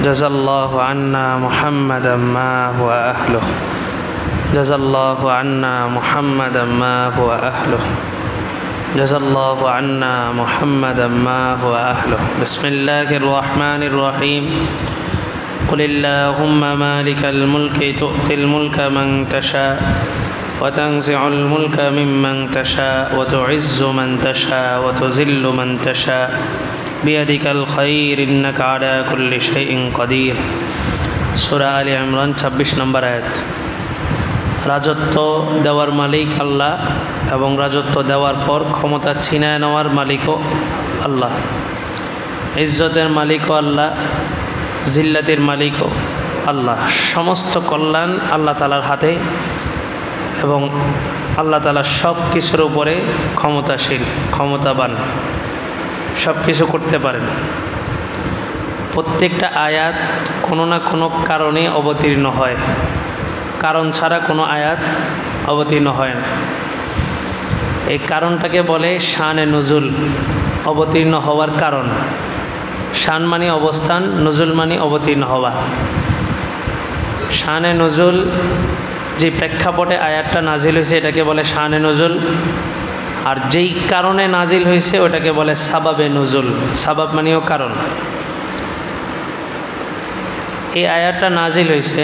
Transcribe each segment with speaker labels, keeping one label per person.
Speaker 1: جزا الله عنا محمدا ما هو أهله جزا الله عنا محمدا ما هو أهله جزا الله عنا محمدا ما هو أهله بسم الله الرحمن الرحيم قل اللهم مالك الملك تؤتي الملك من تشاء وتنزع الملك ممن تشاء وتعز من تشاء وتذل من تشاء بيدك الخير إنك على كل شيء قدير সূরা আলে ইমরান 26 নম্বর আয়াত। রাজত্ব দেওয়ার মালিক আল্লাহ এবং রাজত্ব দেওয়ার পর ক্ষমতা ছিনায় নেওয়ার মালিকও আল্লাহ। ইজ্জতের মালিকও আল্লাহ, জিল্লাতের মালিকও আল্লাহ। সমস্ত কল্যাণ আল্লাহ তাআলার হাতে এবং আল্লাহ তাআলা সব কিছুর উপরে ক্ষমতাশীল, ক্ষমতাবান, সব কিছু করতে পারেন। প্রত্যেকটা আয়াত কোনো না কোনো কারণে অবতীর্ণ হয়, কারণ ছাড়া কোনো আয়াত অবতীর্ণ হয় না। এই কারণটাকে বলে শানে নুজুল, অবতীর্ণ হওয়ার কারণ। শান মানে অবস্থান, নুজুল মানে অবতীর্ণ হওয়া। শানে নুজুল, যে প্রেক্ষাপটে আয়াতটা নাজিল হয়েছে এটাকে বলে শানে নুজুল, আর যেই কারণে নাজিল হয়েছে ওটাকে বলে সাবাবে নুজুল। সাবাব মানেও কারণ। এই আয়াতটা নাজিল হয়েছে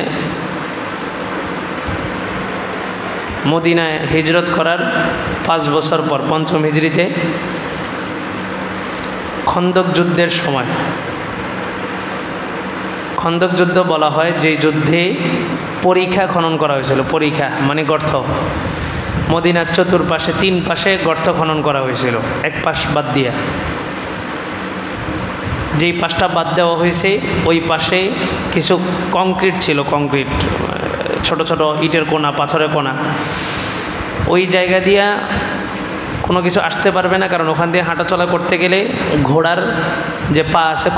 Speaker 1: মদিনায় হিজরত করার 5 বছর পর, 5ম হিজরিতে খন্দক যুদ্ধের সময়। খন্দক যুদ্ধ বলা হয় যেই যুদ্ধে পরিখা খনন করা হয়েছিল। পরিখা মানে গর্ত। মদিনার চতুর্পাশে 3 পাশে গর্ত খনন করা হয়েছিল, এক পাশ বাদ দিয়া। যেই পাশটা বাদ দেওয়া হয়েছে ওই পাশে কিছু কংক্রিট ছিল, কংক্রিট, ছোট ছোট ইটের কোনা, পাথরের কোনা। ওই জায়গা দিয়া কোনো কিছু আসতে পারবে না, কারণ ওখান দিয়ে হাঁটাচলা করতে গেলে ঘোড়ার যে পা আছে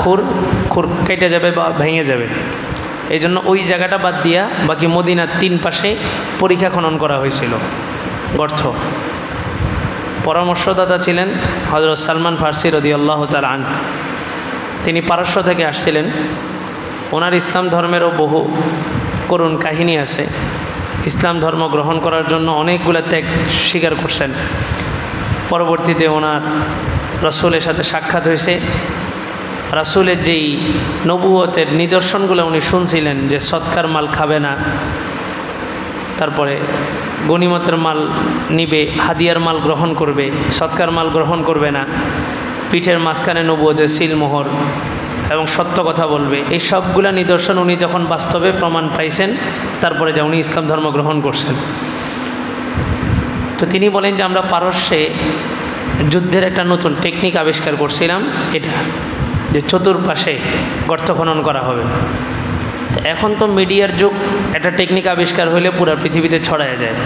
Speaker 1: খুর কেটে যাবে বা ভেঙে যাবে। এই জন্য ওই জায়গাটা বাদ দিয়া বাকি মদিনার 3 পাশে পরিখা খনন করা হয়েছিল, গর্ত। পরামর্শদাতা ছিলেন হযরত সালমান ফার্সি রাদিয়াল্লাহু তাআলা আনহু। তিনি পারস্য থেকে আসছিলেন। ওনার ইসলাম ধর্মেরও বহু করুণ কাহিনী আছে। ইসলাম ধর্ম গ্রহণ করার জন্য অনেকগুলো ত্যাগ স্বীকার করছেন। পরবর্তীতে ওনার রাসূলের সাথে সাক্ষাৎ হয়েছে। রাসূলের যেই নবুয়তের নিদর্শনগুলো উনি শুনছিলেন, যে সৎকার মাল খাবে না, তারপরে গনিমতের মাল নিবে, হাদিয়ার মাল গ্রহণ করবে, সৎকার মাল গ্রহণ করবে না, পিঠের মাঝখানে নবুয়তের সিলমোহর এবং সত্য কথা বলবে, এই সবগুলা নিদর্শন উনি যখন বাস্তবে প্রমাণ পাইছেন তারপরে যা উনি ইসলাম ধর্ম গ্রহণ করছেন। তো তিনি বলেন যে আমরা পারস্যে যুদ্ধের একটা নতুন টেকনিক আবিষ্কার করছিলাম, এটা যে চতুর্পাশে গর্ত খনন করা হবে। তো এখন তো মিডিয়ার যুগ, একটা টেকনিক আবিষ্কার হইলে পুরো পৃথিবীতে ছড়ায় যায়।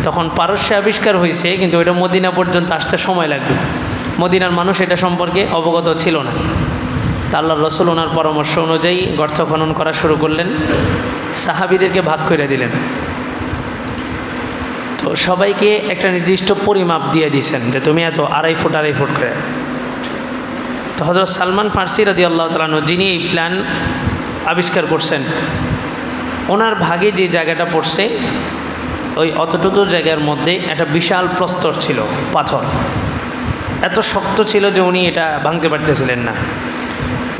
Speaker 1: তখন পারস্যে আবিষ্কার হয়েছে, কিন্তু এটা মদিনা পর্যন্ত আসতে সময় লাগবে। মদিনার মানুষ এটা সম্পর্কে অবগত ছিল না। তা আল্লাহর রাসূল ওনার পরামর্শ অনুযায়ী গর্ত খনন করা শুরু করলেন। সাহাবীদেরকে ভাগ করে দিলেন। তো সবাইকে একটা নির্দিষ্ট পরিমাপ দিয়ে দিয়েছেন যে তুমি এত 2.5 ফুট 2.5 ফুট করে। তো হযরত সালমান ফার্সি রাদিয়াল্লাহু তাআলা আনহু, যিনি এই প্ল্যান আবিষ্কার করছেন, ওনার ভাগে যে জায়গাটা পড়ছে ওই অতটুকু জায়গার মধ্যে একটা বিশাল প্রস্তর ছিল, পাথর। এত শক্ত ছিল যে উনি এটা ভাঙতে পারতেছিলেন না।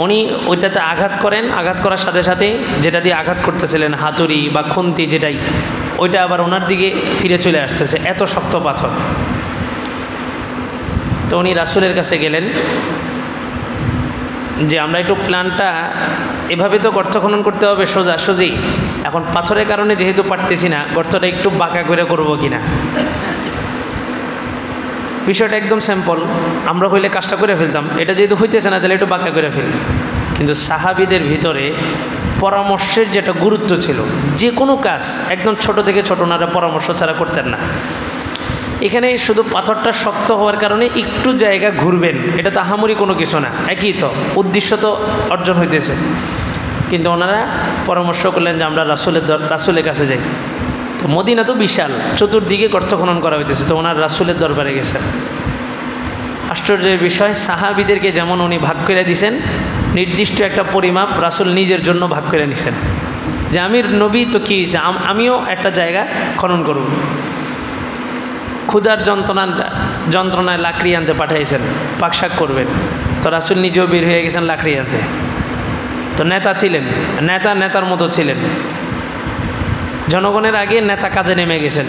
Speaker 1: উনি ওইটাতে আঘাত করেন, আঘাত করার সাথে সাথে যেটা দিয়ে আঘাত করতেছিলেন, হাতুড়ি বা খুন্তি যেটাই, ওইটা আবার ওনার দিকে ফিরে চলে আসতেছে, এত শক্ত পাথর। তো উনি রাসূলের কাছে গেলেন যে আমরা একটু প্ল্যানটা এভাবে তো গর্ত খনন করতে হবে সোজাসুজি, এখন পাথরের কারণে যেহেতু পারতেছি না, গর্তটা একটু বাঁকা করে করবো কিনা। বিষয়টা একদম সিম্পল, আমরা হইলে কাজটা করে ফেলতাম, এটা যেহেতু হইতেছে না তাহলে একটু বাঁকা করে ফেলি। কিন্তু সাহাবীদের ভিতরে পরামর্শের যেটা গুরুত্ব ছিল, যে কোনো কাজ একদম ছোট থেকে ছোট ওনারা পরামর্শ ছাড়া করতেন না। এখানে শুধু পাথরটা শক্ত হওয়ার কারণে একটু জায়গা ঘুরবেন, এটা তো আহামরি কোনো কিছু না, একই তো উদ্দেশ্য তো অর্জন হইতেছে। কিন্তু ওনারা পরামর্শ করলেন যে আমরা রাসূলের কাছে যাই। তো মদিনা তো বিশাল, চতুর্দিকে গর্ত খনন করা হইতেছে, তো ওনার রাসূলের দরবারে গেছেন। আশ্চর্যের বিষয়, সাহাবীদেরকে যেমন উনি ভাগ করে দিয়েছেন, নির্দিষ্ট একটা পরিমাপ রাসূল নিজের জন্য ভাগ করে নিছেন যে আমির নবী তো কী হয়েছে, আমিও একটা জায়গা খনন করব। ক্ষুধার যন্ত্রণায় লাকড়ি আনতে পাঠাইছেন, পাকশাক করবেন, তো রাসূল নিজেও বের হয়ে গেছেন লাকড়ি আনতে। তো নেতা ছিলেন, নেতার মতো ছিলেন, জনগণের আগে নেতা কাজে নেমে গেছেন।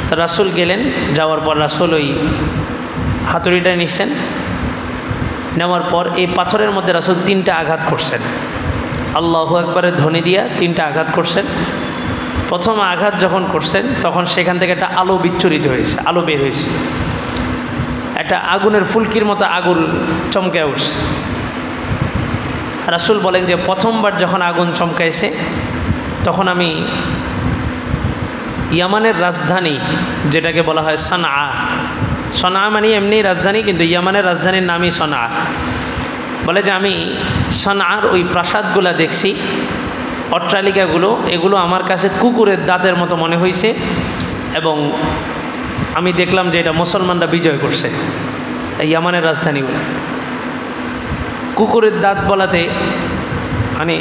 Speaker 1: তো রাসূল গেলেন, যাওয়ার পর রাসূল ওই হাতুড়িটা নিচ্ছেন, নেওয়ার পর এই পাথরের মধ্যে রাসূল 3টা আঘাত করছেন, আল্লাহু আকবারের ধ্বনি দিয়া 3টা আঘাত করছেন। প্রথম আঘাত যখন করছেন তখন সেখান থেকে একটা আলো বিচ্ছুরিত হয়েছে, আলো বের হয়েছে, একটা আগুনের ফুলকির মতো আগুন চমকে উঠছে। রাসূল বলেন যে প্রথমবার যখন আগুন চমকাইছে তখন আমি ইয়ামানের রাজধানী, যেটাকে বলা হয় সনা মানে এমনি রাজধানী, কিন্তু ইয়ামানের রাজধানীর নামই সনা। বলে যে আমি সনার ওই প্রাসাদগুলো দেখছি, অট্টালিকাগুলো, এগুলো আমার কাছে কুকুরের দাঁতের মতো মনে হয়েছে, এবং আমি দেখলাম যে এটা মুসলমানরা বিজয় করছে এই ইয়ামানের রাজধানীগুলো। কুকুরের দাঁত বলাতে মানে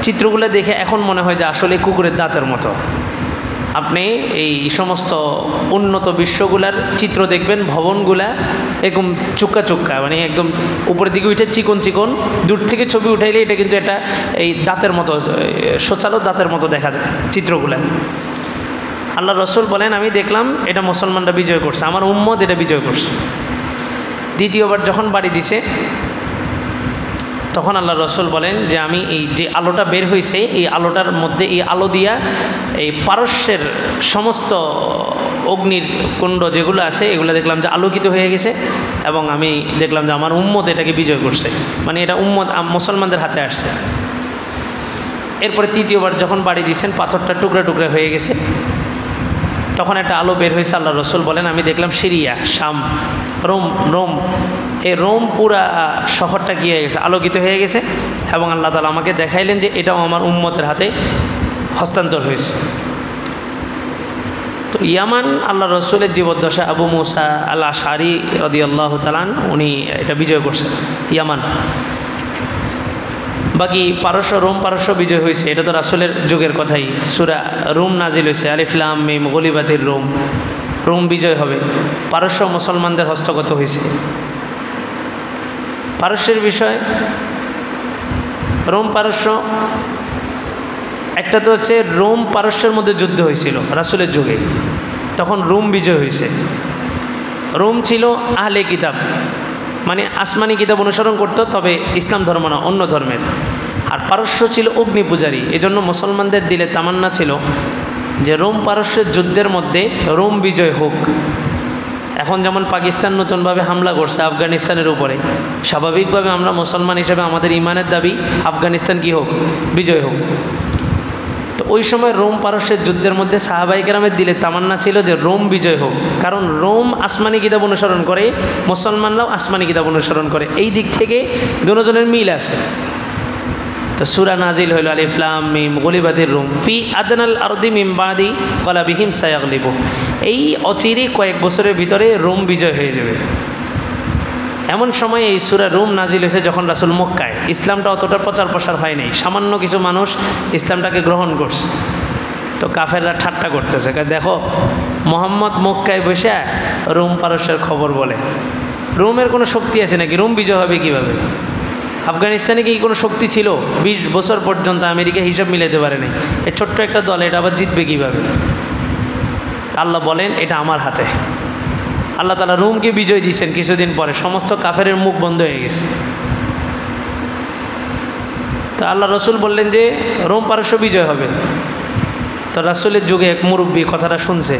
Speaker 1: চিত্রগুলো দেখে এখন মনে হয় যে আসলে কুকুরের দাঁতের মতো। আপনি এই সমস্ত উন্নত বিশ্বগুলার চিত্র দেখবেন, ভবনগুলা এরকম চুক্কা চুক্কা, মানে একদম উপরের দিকে উঠে চিকন চিকন, দূর থেকে ছবি উঠাইলে এটা কিন্তু এটা এই দাঁতের মতো, শোচালো দাঁতের মতো দেখা যায় চিত্রগুলা। আল্লাহ রসুল বলেন আমি দেখলাম এটা মুসলমানরা বিজয় করছে, আমার উম্মত এটা বিজয় করছে। দ্বিতীয়বার যখন বাড়ি দিছে তখন আল্লাহ রসুল বলেন যে আমি এই যে আলোটা বের হয়েছে এই আলোটার মধ্যে, এই আলো দিয়া এই পারস্যের সমস্ত অগ্নির কুণ্ড যেগুলো আছে এগুলো দেখলাম যে আলোকিত হয়ে গেছে, এবং আমি দেখলাম যে আমার উম্মত এটাকে বিজয় করছে, মানে এটা উম্মত মুসলমানদের হাতে আসছে। এরপরে তৃতীয়বার যখন বাড়ি দিয়েছেন পাথরটা টুকরা টুকরা হয়ে গেছে, তখন একটা আলো বের হয়েছে। আল্লাহ রসুল বলেন আমি দেখলাম সিরিয়া, শাম, রোম, এই রোম পুরা শহরটা কী হয়ে গেছে, আলোকিত হয়ে গেছে, এবং আল্লাহ তাআলা আমাকে দেখাইলেন যে এটাও আমার উম্মতের হাতে হস্তান্তর হয়েছে। তো ইয়ামান আল্লাহ রসুলের জীবদ্দশা আবু মুসা আল আশআরী রাদিয়াল্লাহু তাআলা উনি এটা বিজয় করছেন ইয়ামান। বাকি রোম পারস্য বিজয় হয়েছে, এটা তো রাসূলের যুগের কথাই। সূরা রুম নাজিল হয়েছে, আলিফ লাম মিম গলিবাতির রোম বিজয় হবে, পারস্য মুসলমানদের হস্তগত হয়েছে। পারস্যের বিষয়, রোম পারস্য, একটা তো হচ্ছে রোম পারস্যের মধ্যে যুদ্ধ হয়েছিল রাসূলের যুগে, তখন রোম বিজয় হয়েছে। রোম ছিল আহলে কিতাব, মানে আসমানি কিতাব অনুসরণ করত, তবে ইসলাম ধর্ম না, অন্য ধর্মের। আর পারস্য ছিল অগ্নি পূজারী, এজন্য মুসলমানদের দিলে তামান্না ছিল যে রোম পারস্যের যুদ্ধের মধ্যে রোম বিজয় হোক। এখন যেমন পাকিস্তান নতুনভাবে হামলা করছে আফগানিস্তানের উপরে, স্বাভাবিকভাবে আমরা মুসলমান হিসেবে আমাদের ইমানের দাবি আফগানিস্তান কি হোক, বিজয় হোক। তো ওই সময় রোম পারস্যের যুদ্ধের মধ্যে সাহাবায়ে কেরামের দিলে তামান্না ছিল যে রোম বিজয় হোক, কারণ রোম আসমানি কিতাব অনুসরণ করে, মুসলমানরাও আসমানি কিতাব অনুসরণ করে, এই দিক থেকে দুজনের মিল আছে। তো সূরা নাজিল হইল আলিফ লাম মিম গলিবাতির রুম ফি আদনাল আরদি মিন বাদি গলাবিহিম সায়াগলিবু, এই অচিরে কয়েক বছরের ভিতরে রোম বিজয় হয়ে যাবে। এমন সময় এই সূরা রুম নাজিল হয়েছে যখন রাসূল মক্কায়, ইসলামটা অতটা প্রচার প্রসার হয় নাই, সামান্য কিছু মানুষ ইসলামটাকে গ্রহণ করছে। তো কাফেররা ঠাট্টা করতেছে, দেখো মুহাম্মদ মক্কায় বসে রোম পারস্যের খবর বলে, রোমের কোনো শক্তি আছে নাকি, রোম বিজয় হবে কীভাবে? আফগানিস্তানে কি কোনো শক্তি ছিল? 20 বছর পর্যন্ত আমেরিকা হিসাব মিলাতে পারে নাই, এই ছোট্ট একটা দল এটা আবার জিতবে কীভাবে? আল্লাহ বলেন এটা আমার হাতে। আল্লাহ তাআলা রোমকে বিজয় দিয়েছেন, কিছুদিন পরে সমস্ত কাফেরের মুখ বন্ধ হয়ে গেছে। তো আল্লাহ রসুল বললেন যে রোম পারস্য বিজয় হবে। তো রাসূলের যুগে এক মুরব্বী কথাটা শুনছে,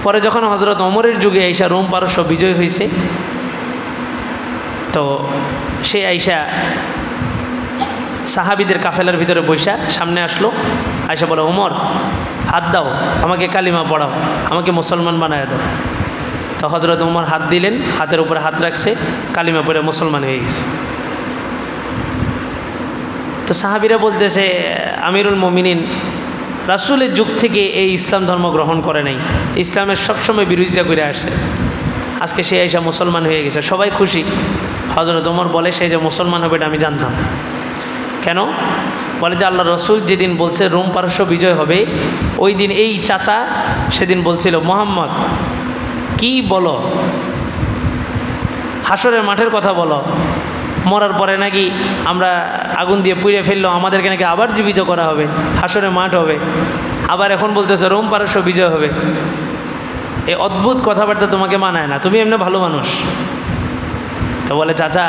Speaker 1: পরে যখন হযরত ওমরের যুগে আইসা রোম পারস্য বিজয় হয়েছে, তো সে আইসা সাহাবীদের কাফেলার ভিতরে বৈশা সামনে আসলো, আইসা বলে ওমর হাত দাও, আমাকে কালিমা পড়াও, আমাকে মুসলমান বানায় দাও। তো হযরত ওমর হাত দিলেন, হাতের উপরে হাত রাখছে, কালিমা পড়ে মুসলমান হয়ে গেছে। তো সাহাবীরা বলতেছে আমিরুল মুমিনিন রাসূলের যুগ থেকে এই ইসলাম ধর্ম গ্রহণ করে নাই, ইসলামের সবসময় বিরোধিতা করে আসছে, আজকে সে আইসা মুসলমান হয়ে গেছে, সবাই খুশি। হযরত ওমর বলে সে যে মুসলমান হবে এটা আমি জানতাম। কেন? বলে যে আল্লাহ রসুল যেদিন বলছে রোম পারস্য বিজয় হবে, ওই দিন এই চাচা সেদিন বলছিল, মোহাম্মদ কি বলো, হাসরের মাঠের কথা বলো, মরার পরে নাকি আমরা আগুন দিয়ে পুড়িয়ে ফেললো, আমাদেরকে নাকি আবার জীবিত করা হবে, হাসরের মাঠ হবে, আবার এখন বলতেছে রোম পারস্য বিজয় হবে। এই অদ্ভুত কথাবার্তা তোমাকে মানায় না, তুমি এমনি ভালো মানুষ। তো বলে চাচা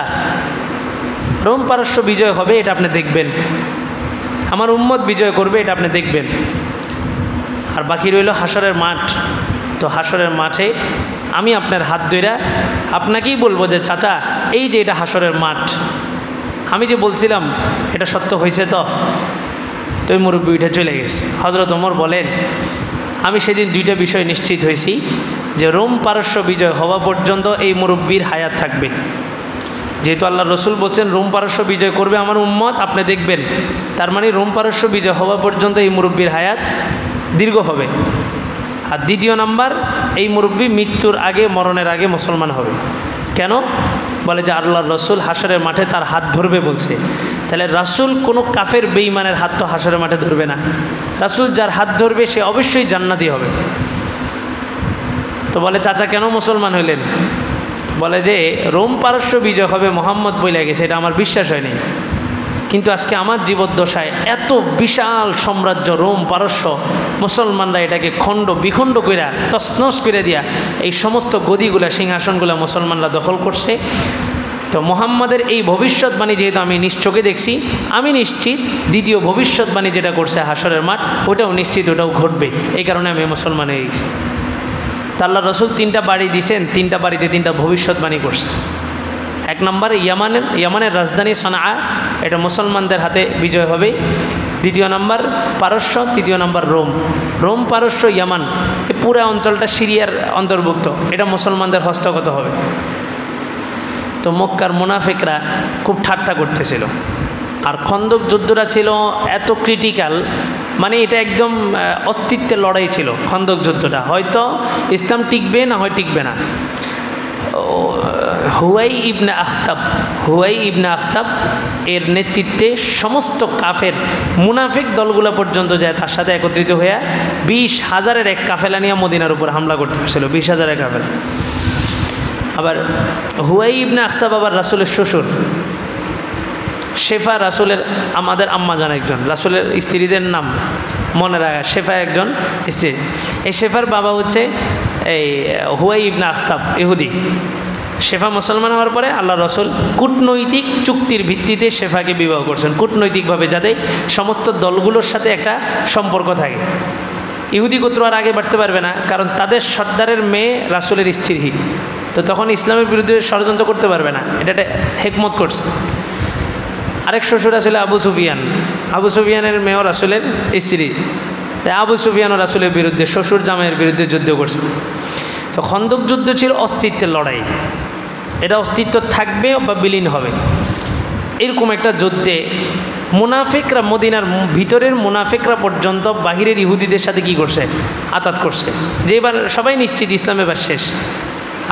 Speaker 1: রোম পারস্য বিজয় হবে এটা আপনি দেখবেন, আমার উম্মত বিজয় করবে এটা আপনি দেখবেন, আর বাকি রইল হাসরের মাঠ। তো হাসরের মাঠে আমি আপনার হাত ধইরা আপনাকেই বলবো যে চাচা এই যে এটা হাসরের মাঠ, আমি যে বলছিলাম এটা সত্য হয়েছে। তো ওই মুরব্বী উঠে চলে গেছে। হযরত ওমর বলেন আমি সেদিন দুইটা বিষয় নিশ্চিত হয়েছি, যে রোম পারস্য বিজয় হওয়া পর্যন্ত এই মুরব্বীর হায়াত থাকবে। যেহেতু আল্লাহ রসুল বলছেন রোম পারস্য বিজয় করবে আমার উম্মত, আপনি দেখবেন, তার মানে রোম পারস্য বিজয় হওয়া পর্যন্ত এই মুরব্বীর হায়াত দীর্ঘ হবে। আর দ্বিতীয় নাম্বার, এই মুরব্বী মৃত্যুর আগে, মরণের আগে মুসলমান হবে। কেন? বলে যে আল্লাহ রসুল হাসরের মাঠে তার হাত ধরবে বলছে, তাহলে রাসূল কোনো কাফের বেঈমানের হাত তো হাসরের মাঠে ধরবে না, রাসূল যার হাত ধরবে সে অবশ্যই জান্নাতি হবে। তো বলে চাচা কেন মুসলমান হইলেন? বলে যে রোম পারস্য বিজয় হবে মোহাম্মদ বলে গেছে, এটা আমার বিশ্বাস হয়নি, কিন্তু আজকে আমার জীবদ্দশায় এত বিশাল সাম্রাজ্য রোম পারস্য, মুসলমানরা এটাকে খণ্ড বিখণ্ড কইরা তছনছ করে দিয়া এই সমস্ত গদিগুলা সিংহাসনগুলা মুসলমানরা দখল করছে। তো মোহাম্মদের এই ভবিষ্যৎবাণী যেহেতু আমি নিজ চোখে দেখছি, আমি নিশ্চিত দ্বিতীয় ভবিষ্যৎবাণী যেটা করছে হাসরের মাঠ, ওটাও নিশ্চিত ওটাও ঘটবে, এই কারণে আমি মুসলমান হয়ে গেছি। তা আল্লাহ রসুল 3টা বাড়ি দিয়েছেন, 3টা বাড়িতে 3টা ভবিষ্যৎবাণী করছে। এক নম্বর ইয়ামানের রাজধানী সনআ, এটা মুসলমানদের হাতে বিজয় হবে। দ্বিতীয় নম্বর পারস্য, তৃতীয় নম্বর রোম পারস্য ইয়ামান, এই পুরো অঞ্চলটা সিরিয়ার অন্তর্ভুক্ত, এটা মুসলমানদের হস্তগত হবে। তো মক্কার মুনাফিকরা খুব ঠাট্টা করতেছিল, আর খন্দক যুদ্ধটা ছিল এত ক্রিটিক্যাল, মানে এটা একদম অস্তিত্বের লড়াই ছিল খন্দক যুদ্ধটা, হয়তো ইসলাম টিকবে না হয় টিকবে না। হুয়াই ইবনে আখতাব এর নেতৃত্বে সমস্ত কাফের মুনাফিক দলগুলো পর্যন্ত যায় তার সাথে একত্রিত হয়ে 20,000-এর এক কাফেলা নিয়ে মদিনার উপর হামলা করতে হয়েছিল, 20,000-এর কাফেলা। আবার হুয়াই ইবনে আখতাব আবার রাসূলের শ্বশুর, শেফা রাসূলের আমাদের আম্মাজান একজন, রাসূলের স্ত্রীদের নাম মনে রাখা, শেফা একজন স্ত্রী। এই শেফার বাবা হচ্ছে এই হুয়াই ইবনে আখতাব, ইহুদি। শেফা মুসলমান হওয়ার পরে আল্লাহ রসুল কূটনৈতিক চুক্তির ভিত্তিতে শেফাকে বিবাহ করছেন, কূটনৈতিকভাবে, যাতে সমস্ত দলগুলোর সাথে একটা সম্পর্ক থাকে। ইহুদি গোত্র আর আগে বাড়তে পারবে না, কারণ তাদের সর্দারের মেয়ে রাসূলের স্ত্রী, তো তখন ইসলামের বিরুদ্ধে ষড়যন্ত্র করতে পারবে না, এটা একটা হেকমত করছে। আরেক শ্বশুর ছিল আবু সুফিয়ান, আবু সুফিয়ানের মেয়েও রাসূলের স্ত্রী, আবু সুফিয়ানও রাসূলের বিরুদ্ধে, শ্বশুর জামাইয়ের বিরুদ্ধে যুদ্ধ করছে। তো খন্দক যুদ্ধ ছিল অস্তিত্বের লড়াই, এটা অস্তিত্ব থাকবে বা বিলীন হবে, এরকম একটা যুদ্ধে মুনাফিকরা, মদিনার ভিতরের মুনাফিকরা পর্যন্ত বাহিরের ইহুদিদের সাথে কি করছে, আতাত করছে, যে এবার সবাই নিশ্চিত ইসলাম এবার শেষ।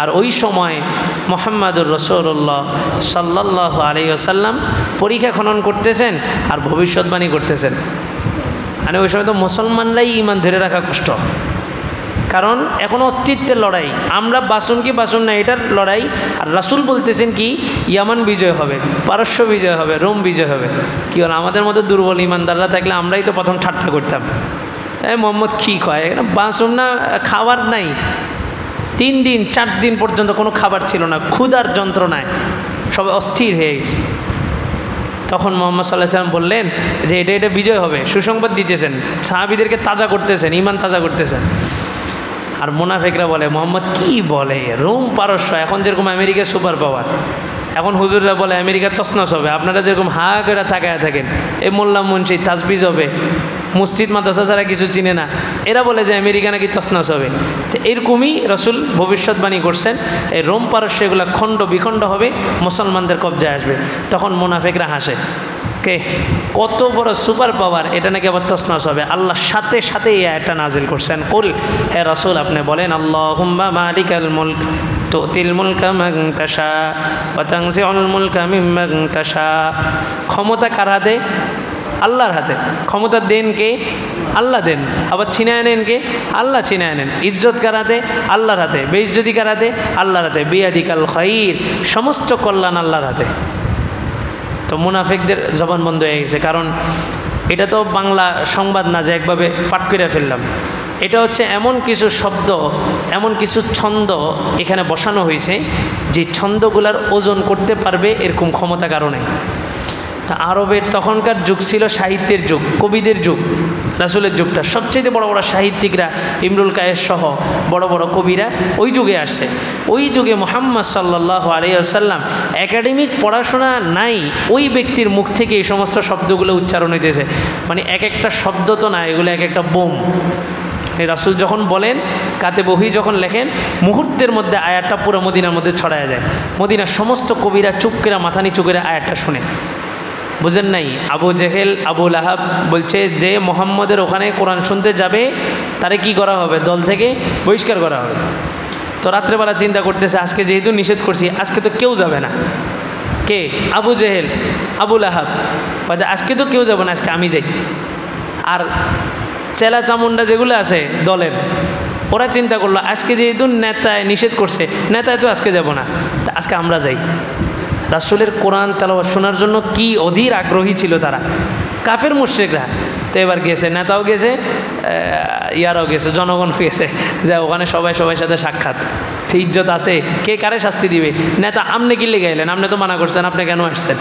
Speaker 1: আর ওই সময় মুহাম্মাদুর রাসূলুল্লাহ সাল্লাল্লাহু আলাইহি ওয়াসাল্লাম পরীক্ষা খনন করতেছেন আর ভবিষ্যৎবাণী করতেছেন। মানে ওই সময় তো মুসলমানরাই ঈমান ধরে রাখা কষ্ট, কারণ এখন অস্তিত্বের লড়াই, আমরা বাসুন কি বাসুন না এটার লড়াই। আর রাসূল বলতেছেন কি ইয়ামান বিজয় হবে, পারস্য বিজয় হবে, রোম বিজয় হবে। কি হল, আমাদের মতো দুর্বল ইমানদাররা থাকলে আমরাই তো প্রথম ঠাট্টা করতাম, মোহাম্মদ কী কয়, বাসুন না, খাবার নাই, 3 দিন 4 দিন পর্যন্ত কোনো খাবার ছিল না, ক্ষুধার যন্ত্রণায় সবাই অস্থির হয়ে গেছে। তখন মুহাম্মদ সাল্লাল্লাহু আলাইহি ওয়াসাল্লাম বললেন যে এটা বিজয় হবে, সুসংবাদ দিতেছেন, সাহাবীদেরকে তাজা করতেছেন, ঈমান তাজা করতেছেন। আর মুনাফিকরা বলে মুহাম্মদ কি বলে, রোম পারস্য, এখন যেরকম আমেরিকা সুপার পাওয়ার, এখন হুজুররা বলে আমেরিকা তছনছ হবে, আপনারা যেরকম হা করে তাকায় থাকেন, এই মোল্লা মুন্সি তাসবিজ হবে, মসজিদ মাদ্রাসা ছাড়া কিছু চিনে না, এরা বলে যে আমেরিকা নাকি তছনছ হবে। তো এরকমই রাসূল ভবিষ্যৎবাণী করছেন, এই রোম পারস্য এগুলো খণ্ড বিখণ্ড হবে, মুসলমানদের কবজায় আসবে। তখন মুনাফিকরা হাসে, কে কত বড় সুপার পাওয়ার, এটা নাকি আবার তছনছ হবে। আল্লাহ সাথে সাথে এই আয়াতটা নাজিল করছেন, কুল, হে রাসূল আপনি বলেন, আল্লাহুম্মা মালিকাল মুলক তুতিল মুলকা মান তাশা ওয়া তানজিউল মুলকা মিম্মান তাশা। ক্ষমতা কার হাতে? আল্লাহর হাতে। ক্ষমতা দেন কে? আল্লাহ দেন। আবার ছিনায় নেন কে? আল্লাহ ছিনায় নেন। ইজ্জত কার হাতে? আল্লাহর হাতে। বেইজ্জতি কার হাতে? আল্লাহর হাতে। বিয়াদিকাল খাইর, সমস্ত কল্যাণ আল্লাহর হাতে। তো মুনাফিকদের জবান বন্ধ হয়ে গেছে, কারণ এটা তো বাংলা সংবাদ না যে একভাবে পাঠ করে ফেললাম। এটা হচ্ছে এমন কিছু শব্দ, এমন কিছু ছন্দ এখানে বসানো হয়েছে যে ছন্দগুলার ওজন করতে পারবে এরকম ক্ষমতা কারো নেই। তা আরবের তখনকার যুগ ছিল সাহিত্যের যুগ, কবিদের যুগ। রাসূলের যুগটা সবচেয়ে বড় বড় সাহিত্যিকরা, ইমরুল কায়েস সহ বড় বড় কবিরা ওই যুগে আসছে। ওই যুগে মুহাম্মদ সাল্লাল্লাহু আলাইহি ওয়াসাল্লাম একাডেমিক পড়াশোনা নাই, ওই ব্যক্তির মুখ থেকে এই সমস্ত শব্দগুলো উচ্চারণ হইতেছে। মানে এক একটা শব্দ তো না, এগুলো এক একটা বোম। রাসূল যখন বলেন, কাতে বহি যখন লেখেন, মুহূর্তের মধ্যে আয়াতটা পুরো মদিনার মধ্যে ছড়ায় যায়। মদিনার সমস্ত কবিরা চুপ করে মাথা নিচু করে আয়াতটা শুনে। বুঝেন নাই? আবু জেহেল, আবু লাহাব বলছে যে মোহাম্মদের ওখানে কোরআন শুনতে যাবে তারে কি করা হবে? দল থেকে বহিষ্কার করা হবে। তো রাত্রেবেলা চিন্তা করতেছে, আজকে যেহেতু নিষেধ করছি, আজকে তো কেউ যাবে না। কে? আবু জেহেল, আবু লাহাব। আজকে তো কেউ যাবে না, আজকে আমি যাই। আর চেলা চামুন্ডা যেগুলো আছে দলের, ওরা চিন্তা করলো আজকে যেহেতু নেতায় নিষেধ করছে, নেতায় তো আজকে যাব না, তা আজকে আমরা যাই। রাসূলের কোরআন তেলাওয়াত শোনার জন্য কি অধীর আগ্রহী ছিল তারা, কাফের মুশরিকরা। তো এবার গেছে, নেতাও গেছে, ইয়ারাও গেছে, জনগণও গেছে, যে ওখানে সবাই সবার সাথে সাক্ষাৎ। ইজ্জত আছে, কে কারে শাস্তি দিবে? নেতা আপনি কি লেগে গেলেন? আপনি তো মানা করছেন, আপনি কেন আসছেন?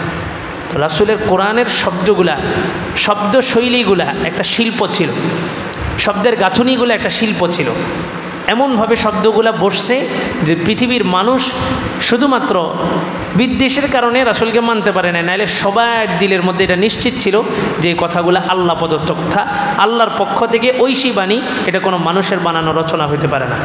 Speaker 1: তো রাসূলের কোরআনের শব্দগুলা, শব্দ শৈলীগুলা একটা শিল্প ছিল, শব্দের গাঁথনিগুলো একটা শিল্প ছিল। এমনভাবে শব্দগুলা বসছে যে পৃথিবীর মানুষ শুধুমাত্র বিদ্বেষের কারণে রাসূলকে মানতে পারে না, নাইলে সবার দিলের মধ্যে এটা নিশ্চিত ছিল যে এই কথাগুলো আল্লাহ প্রদত্ত কথা, আল্লাহর পক্ষ থেকে ঐশী বাণী, এটা কোনো মানুষের বানানো রচনা হইতে পারে না।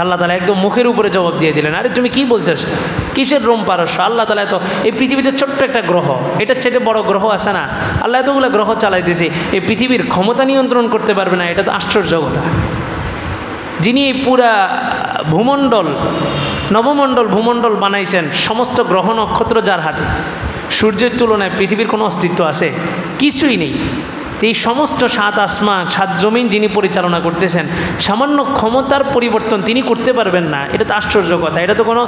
Speaker 1: আল্লাহ তাআলা একদম মুখের উপরে জবাব দিয়ে দিলেন, আরে তুমি কি বলতেছো? কিসের রোম পারস্য? আল্লাহ তাআলা তো এই পৃথিবীতে ছোট্ট একটা গ্রহ, এটার চেয়ে বড় গ্রহ আছে না? আল্লাহ এতগুলো গ্রহ চালাইতেছে, এই পৃথিবীর ক্ষমতা নিয়ন্ত্রণ করতে পারবে না? এটা তো আশ্চর্য কথা। যিনি এই পুরা ভূমণ্ডল, নবমণ্ডল, ভূমণ্ডল বানাইছেন, সমস্ত গ্রহ নক্ষত্র যার হাতে, সূর্যের তুলনায় পৃথিবীর কোনো অস্তিত্ব আছে? কিছুই নেই। এই সমস্ত সাত আসমান, সাত জমিন যিনি পরিচালনা করতেছেন, সামান্য ক্ষমতার পরিবর্তন তিনি করতে পারবেন না? এটা তো আশ্চর্য কথা। এটা তো কোনো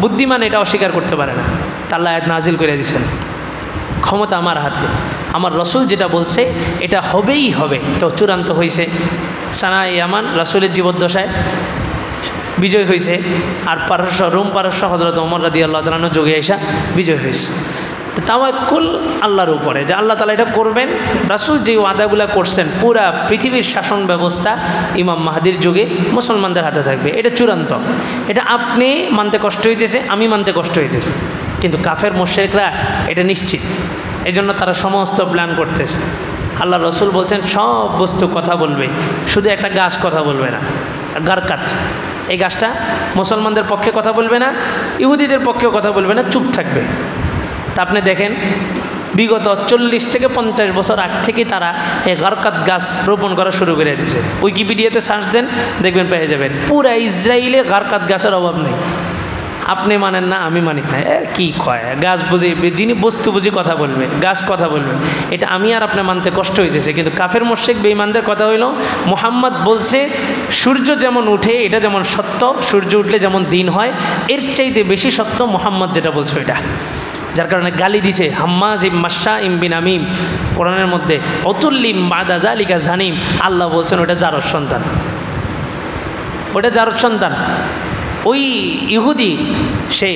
Speaker 1: বুদ্ধিমান এটা অস্বীকার করতে পারে না। আল্লাহ আয়াত নাজিল করে দিয়েছেন, ক্ষমতা আমার হাতে, আমার রসুল যেটা বলছে এটা হবেই হবে। তো চূড়ান্ত হয়েছে। সানায়ে ইয়ামান রাসূলের জীবদ্দশায় বিজয় হয়েছে, আর পারস্য, রোম পারস্য হযরত ওমর রাদিয়াল্লাহু তাআলা আনহু যোগে আইসা বিজয় হয়েছে। তাওয়াক্কুল আল্লাহর উপরে, যে আল্লাহ তাআলা এটা করবেন। রাসূল যে ওয়াদাগুলো করছেন, পুরা পৃথিবীর শাসন ব্যবস্থা ইমাম মাহদির যুগে মুসলমানদের হাতে থাকবে, এটা চূড়ান্ত। এটা আপনি মানতে কষ্ট হইতেছে, আমি মানতে কষ্ট হইতেছে, কিন্তু কাফের মুশরিকরা এটা নিশ্চিত। এই জন্য তারা সমস্ত প্ল্যান করতেছে। আল্লাহ রসুল বলছেন সব বস্তু কথা বলবে, শুধু একটা গাছ কথা বলবে না, গারকাত। এই গাছটা মুসলমানদের পক্ষে কথা বলবে না, ইহুদিদের পক্ষেও কথা বলবে না, চুপ থাকবে। তা আপনি দেখেন বিগত 40 থেকে 50 বছর আগ থেকে তারা এই গারকাত গাছ রোপণ করা শুরু করে দিয়েছে। উইকিপিডিয়াতে সার্চ দেন, দেখবেন পেয়ে যাবেন। পুরা ইসরায়েলে গারকাত গাছের অভাব নেই। আপনি মানেন না, আমি মানি না, কি কয় গাছ বুঝি, যিনি বস্তু বুঝি কথা বলবে, গাছ কথা বলবে, এটা আমি আর আপনি মানতে কষ্ট হইতেছে। কিন্তু কাফের মুশরিক বেঈমানদের কথা হইল, মুহাম্মদ বলছে সূর্য যেমন উঠে এটা যেমন সত্য, সূর্য উঠলে যেমন দিন হয়, এর চাইতে বেশি সত্য মুহাম্মদ যেটা বলছে এটা। যার কারণে গালি দিছে, হাম্মাজ ইম মাশা ইম বিনামিম, কোরআনের মধ্যে অতুল্লিম বাদা জালিকা জানিম। আল্লাহ বলছেন ওটা জারদ সন্তান, ওটা জারদ সন্তান। ওই ইহুদি সে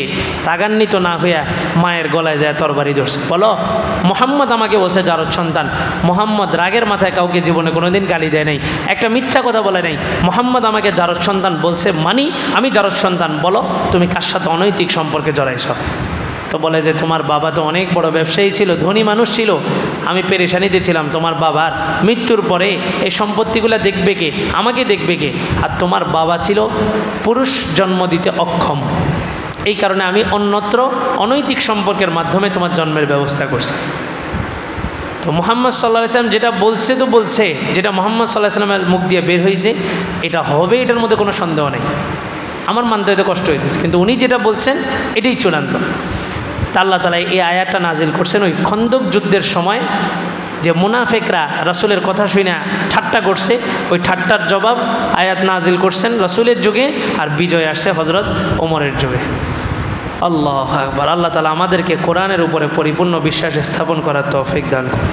Speaker 1: রাগান্বিত না হইয়া মায়ের গলায় যায় তরবারি ধরছে, বলো মুহাম্মদ আমাকে বলছে জারদ সন্তান। মুহাম্মদ রাগের মাথায় কাউকে জীবনে কোনোদিন গালি দেয় নাই, একটা মিথ্যা কথা বলে নাই। মুহাম্মদ আমাকে জারদ সন্তান বলছে, মানি আমি জারদ সন্তান। বলো তুমি কার সাথে অনৈতিক সম্পর্কে জড়াইছ? তো বলে যে তোমার বাবা তো অনেক বড় ব্যবসায়ী ছিল, ধনী মানুষ ছিল, আমি পেরেশানিতে ছিলাম। তোমার বাবার মৃত্যুর পরে এই সম্পত্তিগুলো দেখবে কে? আমাকে দেখবে কে? আর তোমার বাবা ছিল পুরুষ জন্ম দিতে অক্ষম, এই কারণে আমি অন্যত্র অনৈতিক সম্পর্কের মাধ্যমে তোমার জন্মের ব্যবস্থা করছি। তো মুহাম্মদ সাল্লাল্লাহু আলাইহি ওয়াসাল্লাম যেটা বলছে তো বলছে, যেটা মুহাম্মদ সাল্লাল্লাহু আলাইহি ওয়াসাল্লামের মুখ দিয়ে বের হয়েছে এটা হবে, এটার মধ্যে কোনো সন্দেহ নেই। আমার মানতে হয়তো কষ্ট হইতেছে, কিন্তু উনি যেটা বলছেন এটাই চূড়ান্ত। তা আল্লাহ তাআলা এই আয়াতটা নাজিল করছেন ওই খন্দক যুদ্ধের সময়, যে মুনাফিকরা রাসূলের কথা শুনে ঠাট্টা করছে, ওই ঠাট্টার জবাব আয়াত নাজিল করছেন রাসূলের যুগে, আর বিজয় আসছে হযরত ওমরের যুগে। আল্লাহু আকবার। আল্লাহ তাআলা আমাদেরকে কোরআনের উপরে পরিপূর্ণ বিশ্বাস স্থাপন করার তৌফিক দান করুন।